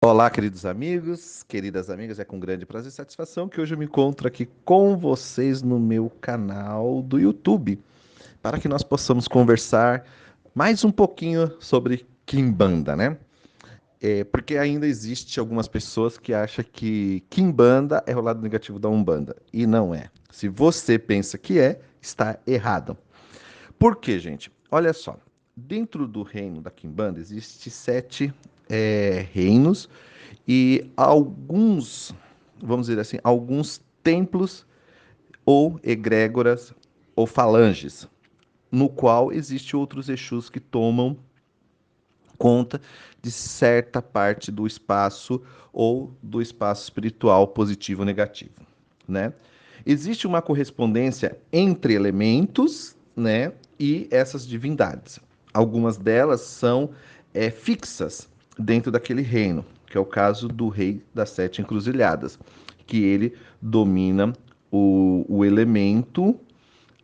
Olá, queridos amigos, queridas amigas, é com grande prazer e satisfação que hoje eu me encontro aqui com vocês no meu canal do YouTube, para que nós possamos conversar mais um pouquinho sobre Kimbanda, né? Porque ainda existe algumas pessoas que acham que Kimbanda é o lado negativo da Umbanda, e não é. Se você pensa que é, está errado. Por quê, gente? Olha só, dentro do reino da Kimbanda existe sete reinos e alguns, vamos dizer assim, alguns templos ou egrégoras ou falanges, no qual existe outros Exus que tomam conta de certa parte do espaço ou do espaço espiritual positivo ou negativo, né? Existe uma correspondência entre elementos, né, e essas divindades. Algumas delas são fixas dentro daquele reino, que é o caso do rei das sete encruzilhadas, que ele domina o elemento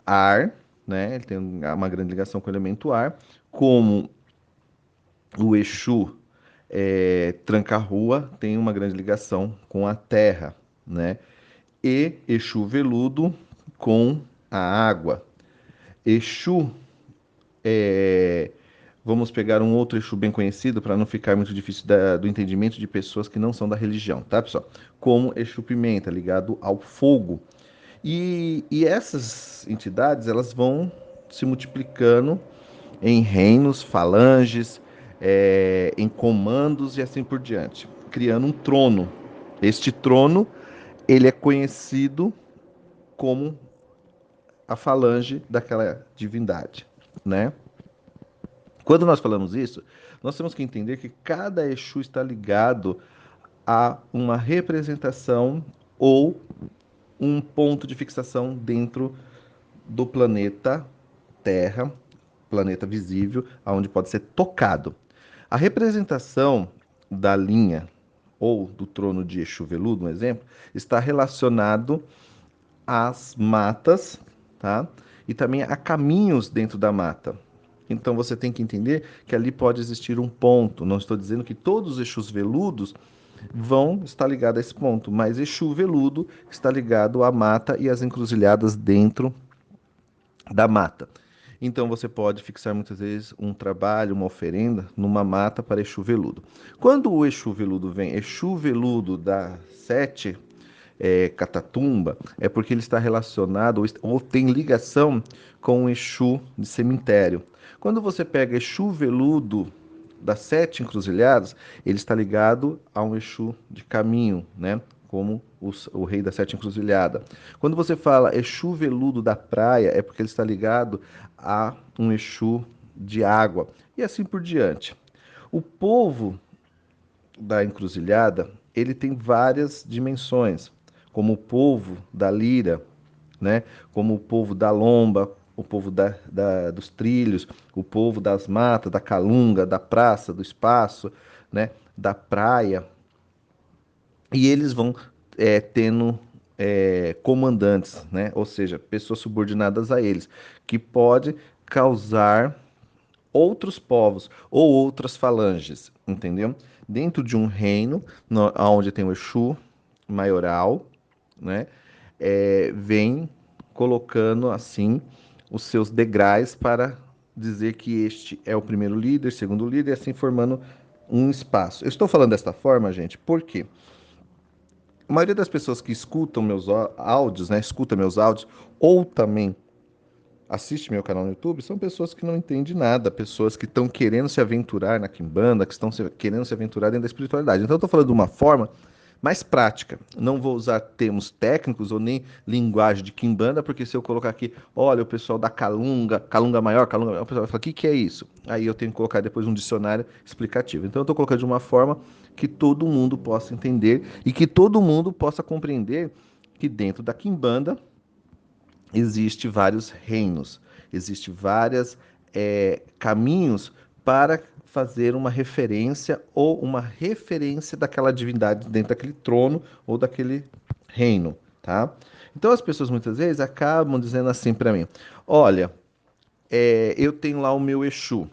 ar, né? Ele tem uma grande ligação com o elemento ar, como o Exu Tranca-Rua tem uma grande ligação com a terra, né? E Exu Veludo com a água. Exu, é, vamos pegar um outro Exu bem conhecido para não ficar muito difícil do entendimento de pessoas que não são da religião, tá, pessoal? Como Exu Pimenta, ligado ao fogo. E essas entidades, elas vão se multiplicando em reinos, falanges, em comandos e assim por diante, criando um trono. Este trono, ele é conhecido como a falange daquela divindade, né? Quando nós falamos isso, nós temos que entender que cada Exu está ligado a uma representação ou um ponto de fixação dentro do planeta Terra, planeta visível, aonde pode ser tocado. A representação da linha ou do trono de Exu Veludo, um exemplo, está relacionado às matas, tá? E também a caminhos dentro da mata. Então você tem que entender que ali pode existir um ponto. Não estou dizendo que todos os Exus veludos vão estar ligados a esse ponto, mas Exu veludo está ligado à mata e às encruzilhadas dentro da mata. Então você pode fixar muitas vezes um trabalho, uma oferenda numa mata para Exu veludo. Quando o Exu veludo vem, Exu veludo da sete Catatumba, é porque ele está relacionado ou tem ligação com o Exu de cemitério. Quando você pega Exu veludo das sete encruzilhadas, ele está ligado a um Exu de caminho, né? Como o rei da sete encruzilhada. Quando você fala Exu veludo da praia, é porque ele está ligado a um Exu de água. E assim por diante. O povo da encruzilhada, ele tem várias dimensões, como o povo da lira, né? Como o povo da lomba, o povo dos trilhos, o povo das matas, da calunga, da praça, do espaço, né? Da praia. E eles vão tendo comandantes, né? Ou seja, pessoas subordinadas a eles, que pode causar outros povos ou outras falanges, entendeu? Dentro de um reino, onde tem o Exu maioral, né? Vem colocando assim os seus degraus para dizer que este é o primeiro líder, segundo líder, e assim formando um espaço. Eu estou falando desta forma, gente, porque a maioria das pessoas que escutam meus áudios, né, escuta meus áudios, ou também assiste meu canal no YouTube, são pessoas que não entendem nada, pessoas que estão querendo se aventurar na Kimbanda, que estão querendo se aventurar dentro da espiritualidade. Então eu estou falando de uma forma mais prática. Não vou usar termos técnicos ou nem linguagem de Kimbanda, porque se eu colocar aqui, olha, o pessoal da Calunga, Calunga maior, o pessoal vai falar, o que que é isso? Aí eu tenho que colocar depois um dicionário explicativo. Então eu estou colocando de uma forma que todo mundo possa entender e que todo mundo possa compreender que dentro da Kimbanda existe vários reinos, existe vários caminhos para fazer uma referência ou uma referência daquela divindade dentro daquele trono ou daquele reino, tá? Então as pessoas muitas vezes acabam dizendo assim para mim: olha, eu tenho lá o meu Exu,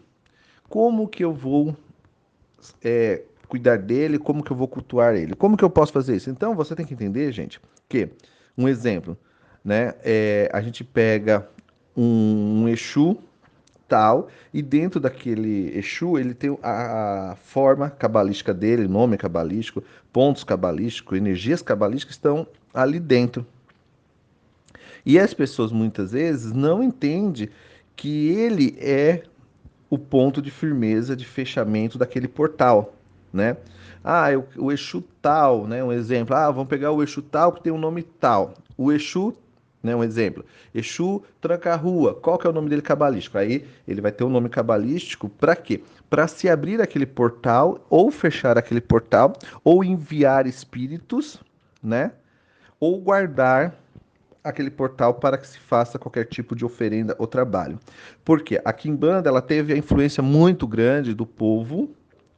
como que eu vou cuidar dele, como que eu vou cultuar ele, como que eu posso fazer isso? Então você tem que entender, gente, que um exemplo, né? A gente pega um Exu tal, e dentro daquele Exu, ele tem a forma cabalística dele, nome cabalístico, pontos cabalísticos, energias cabalísticas estão ali dentro. E as pessoas muitas vezes não entendem que ele é o ponto de firmeza, de fechamento daquele portal, né? Ah, o Exu tal, né? Um exemplo. Ah, vamos pegar o Exu tal que tem um nome tal. O Exu, né? Um exemplo. Exu Tranca-Rua. Qual que é o nome dele cabalístico? Aí ele vai ter um nome cabalístico para quê? Para se abrir aquele portal, ou fechar aquele portal, ou enviar espíritos, né? Ou guardar aquele portal para que se faça qualquer tipo de oferenda ou trabalho. Porque a Quimbanda ela teve a influência muito grande do povo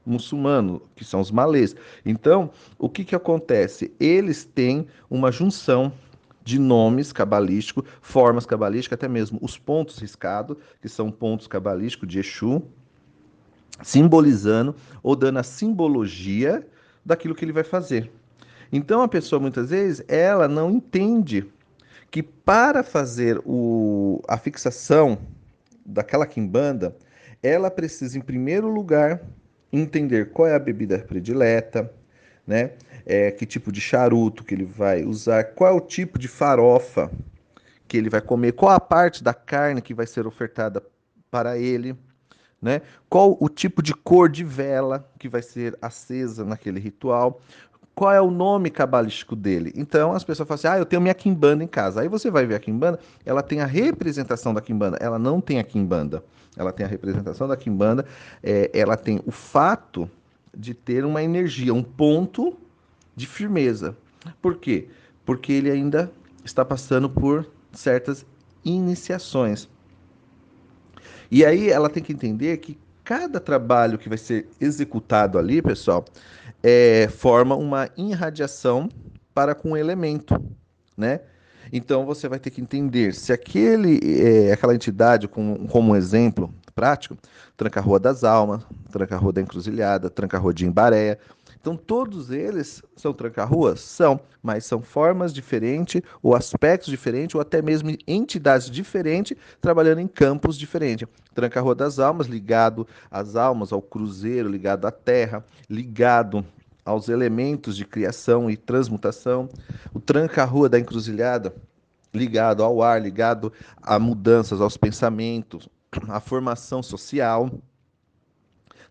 muçulmano, que são os malês. Então, o que que acontece? Eles têm uma junção de nomes cabalísticos, formas cabalísticas, até mesmo os pontos riscados, que são pontos cabalísticos de Exu, simbolizando ou dando a simbologia daquilo que ele vai fazer. Então a pessoa muitas vezes ela não entende que para fazer a fixação daquela quimbanda, ela precisa, em primeiro lugar, entender qual é a bebida predileta, né? Que tipo de charuto que ele vai usar, qual é o tipo de farofa que ele vai comer, qual a parte da carne que vai ser ofertada para ele, né? Qual o tipo de cor de vela que vai ser acesa naquele ritual, qual é o nome cabalístico dele. Então as pessoas falam assim: ah, eu tenho minha quimbanda em casa. Aí você vai ver a quimbanda, ela tem a representação da quimbanda, ela não tem a quimbanda. Ela tem a representação da quimbanda, ela tem o fato de ter uma energia, um ponto de firmeza. Por quê? Porque ele ainda está passando por certas iniciações. E aí ela tem que entender que cada trabalho que vai ser executado ali, pessoal, forma uma irradiação para com o elemento, né? Então você vai ter que entender se aquela entidade, como um exemplo prático, Tranca-Rua das Almas, Tranca-Rua da Encruzilhada, Tranca-Rua de Imbaré. Então todos eles são tranca-ruas? São, mas são formas diferentes, ou aspectos diferentes, ou até mesmo entidades diferentes, trabalhando em campos diferentes. Tranca-Rua das Almas, ligado às almas, ao cruzeiro, ligado à terra, ligado aos elementos de criação e transmutação. O tranca-rua da encruzilhada, ligado ao ar, ligado a mudanças, aos pensamentos, à formação social.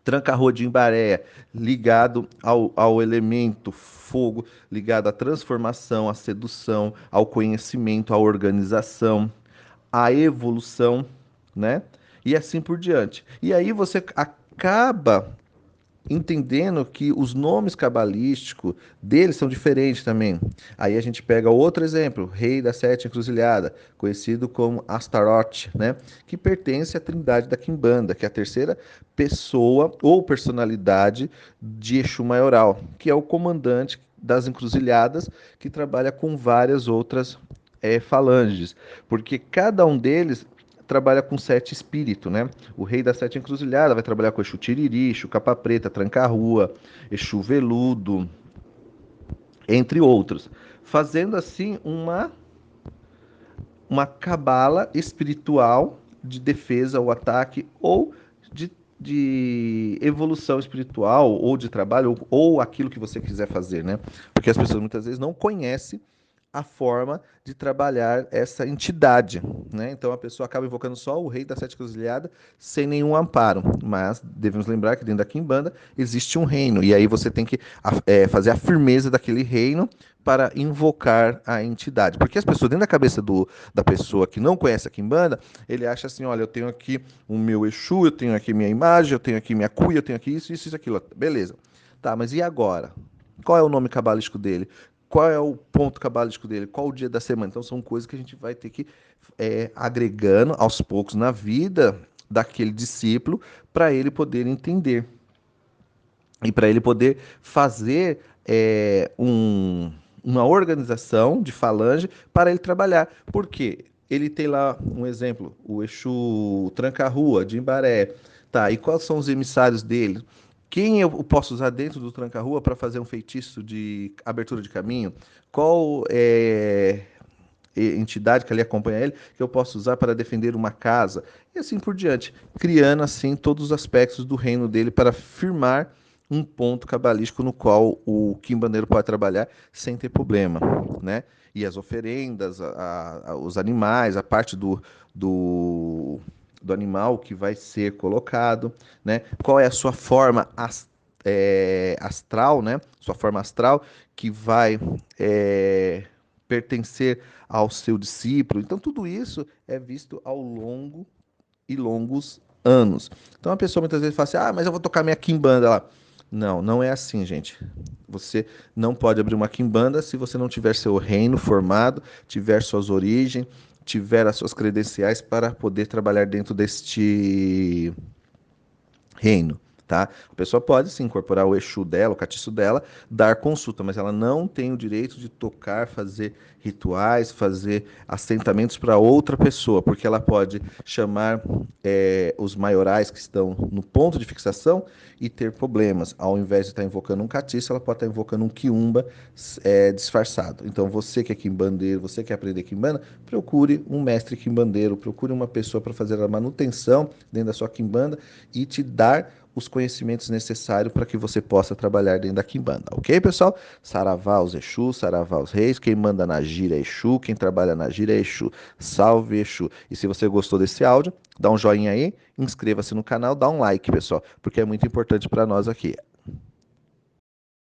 Tranca-rua de Imbaré, ligado ao elemento fogo, ligado à transformação, à sedução, ao conhecimento, à organização, à evolução, né? E assim por diante. E aí você acaba entendendo que os nomes cabalísticos deles são diferentes também. Aí a gente pega outro exemplo, Rei da Sete Encruzilhada, conhecido como Astaroth, né? Que pertence à Trindade da Quimbanda, que é a terceira pessoa ou personalidade de Exu Maioral, que é o comandante das encruzilhadas, que trabalha com várias outras falanges, porque cada um deles trabalha com sete espíritos, né? O rei das sete encruzilhadas vai trabalhar com Exu Tiriri, Exu Capa Preta, Tranca-Rua, Exu Veludo, entre outros. Fazendo assim uma cabala espiritual de defesa ou ataque ou de evolução espiritual ou de trabalho ou aquilo que você quiser fazer, né? Porque as pessoas muitas vezes não conhecem a forma de trabalhar essa entidade, né? Então a pessoa acaba invocando só o rei da sete encruzilhada sem nenhum amparo, mas devemos lembrar que dentro da Quimbanda existe um reino e aí você tem que fazer a firmeza daquele reino para invocar a entidade, porque as pessoas dentro da cabeça da pessoa que não conhece a Quimbanda, ele acha assim, olha, eu tenho aqui o meu Exu, eu tenho aqui minha imagem, eu tenho aqui minha cuia, eu tenho aqui isso, aquilo, beleza? Tá, mas e agora? Qual é o nome cabalístico dele? Qual é o ponto cabalístico dele? Qual o dia da semana? Então são coisas que a gente vai ter que agregando aos poucos na vida daquele discípulo para ele poder entender e para ele poder fazer uma organização de falange para ele trabalhar. Por quê? Ele tem lá um exemplo, o Exu Tranca-Rua de Imbaré. Tá, e quais são os emissários dele? Quem eu posso usar dentro do tranca-rua para fazer um feitiço de abertura de caminho? Qual entidade que ali acompanha ele que eu posso usar para defender uma casa? E assim por diante, criando assim todos os aspectos do reino dele para firmar um ponto cabalístico no qual o quimbandeiro pode trabalhar sem ter problema, né? E as oferendas, os animais, a parte do, do animal que vai ser colocado, né? Qual é a sua forma astral, né? Sua forma astral que vai pertencer ao seu discípulo. Então, tudo isso é visto ao longo e longos anos. Então, a pessoa muitas vezes fala assim: ah, mas eu vou tocar minha quimbanda lá. Não, não é assim, gente. Você não pode abrir uma quimbanda se você não tiver seu reino formado, tiver suas origens, tiver as suas credenciais para poder trabalhar dentro deste reino, tá? A pessoa pode se incorporar o Exu dela, o catiço dela, dar consulta, mas ela não tem o direito de tocar, fazer rituais, fazer assentamentos para outra pessoa, porque ela pode chamar os maiorais que estão no ponto de fixação e ter problemas. Ao invés de estar invocando um catiço, ela pode estar invocando um quiumba disfarçado. Então, você que é quimbandeiro, você que quer aprender quimbanda, procure um mestre quimbandeiro, procure uma pessoa para fazer a manutenção dentro da sua quimbanda e te dar os conhecimentos necessários para que você possa trabalhar dentro da quimbanda, ok, pessoal? Saravá aos Exus, saravá aos reis, quem manda na gira é Exu, quem trabalha na gira é Exu. Salve Exu! E se você gostou desse áudio, dá um joinha aí, inscreva-se no canal, dá um like, pessoal, porque é muito importante para nós aqui.